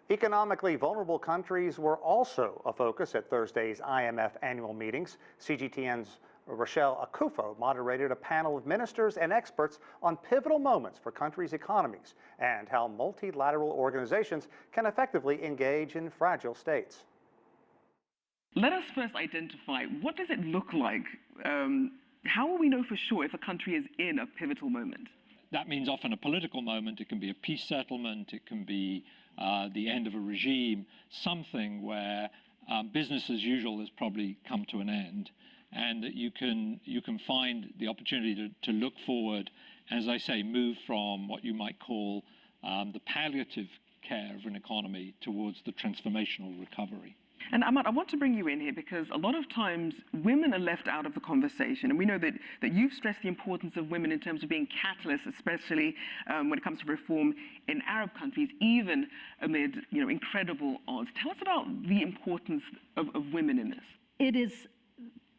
Economically vulnerable countries were also a focus at Thursday's IMF Annual Meetings. CGTN's Rachelle Akuffo moderated a panel of ministers and experts on pivotal moments for countries' economies and how multilateral organizations can effectively engage in fragile states. Let us first identify, what does it look like? How will we know for sure if a country is in a pivotal moment? That means often a political moment. It can be a peace settlement. It can be the end of a regime, something where business as usual has probably come to an end, and that you can find the opportunity to look forward, as I say, move from what you might call the palliative care of an economy towards the transformational recovery. And Ahmad, I want to bring you in here because a lot of times women are left out of the conversation. And we know that you've stressed the importance of women in terms of being catalysts, especially when it comes to reform in Arab countries, even amid incredible odds. Tell us about the importance of women in this. It is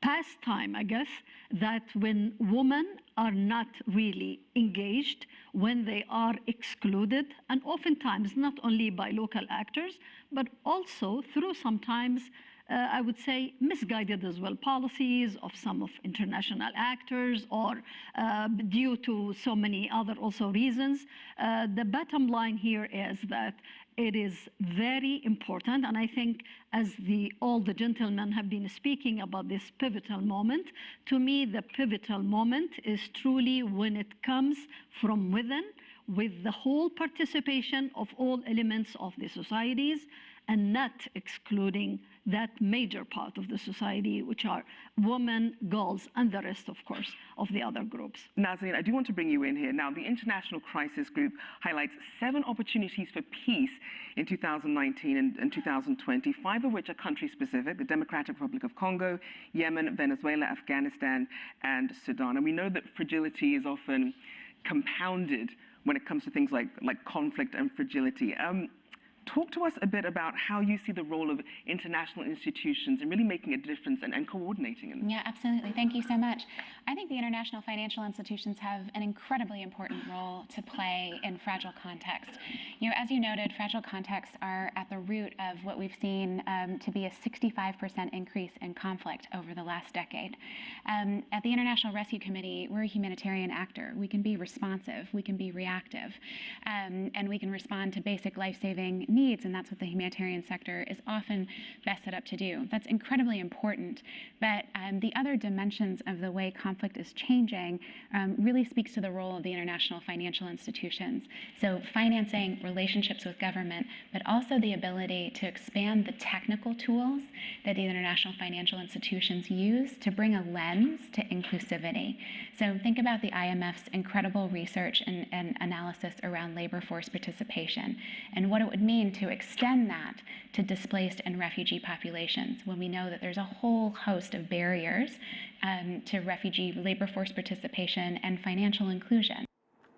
past time, I guess, that when women are not really engaged, when they are excluded, and oftentimes not only by local actors, but also through sometimes, I would say, misguided as well policies of some of international actors, or due to so many other also reasons. The bottom line here is that it is very important, and I think as all the gentlemen have been speaking about this pivotal moment, to me the pivotal moment is truly when it comes from within, with the whole participation of all elements of the societies, and not excluding that major part of the society, which are women, girls, and the rest, of course, of the other groups. Nazanin, I do want to bring you in here. Now, the International Crisis Group highlights 7 opportunities for peace in 2019 and 2020, 5 of which are country-specific: the Democratic Republic of Congo, Yemen, Venezuela, Afghanistan, and Sudan. And we know that fragility is often compounded when it comes to things like conflict and fragility. Talk to us a bit about how you see the role of international institutions in really making a difference and coordinating in this. Yeah, absolutely. Thank you so much. I think the international financial institutions have an incredibly important role to play in fragile context. As you noted, fragile contexts are at the root of what we've seen to be a 65% increase in conflict over the last decade. At the International Rescue Committee, we're a humanitarian actor. We can be responsive, we can be reactive, and we can respond to basic life-saving needs, and that's what the humanitarian sector is often best set up to do. That's incredibly important, but the other dimensions of the way conflict is changing really speaks to the role of the international financial institutions. So financing, relationships with government, but also the ability to expand the technical tools that the international financial institutions use to bring a lens to inclusivity. So think about the IMF's incredible research and analysis around labor force participation and what it would mean to extend that to displaced and refugee populations when we know that there's a whole host of barriers to refugee labor force participation and financial inclusion.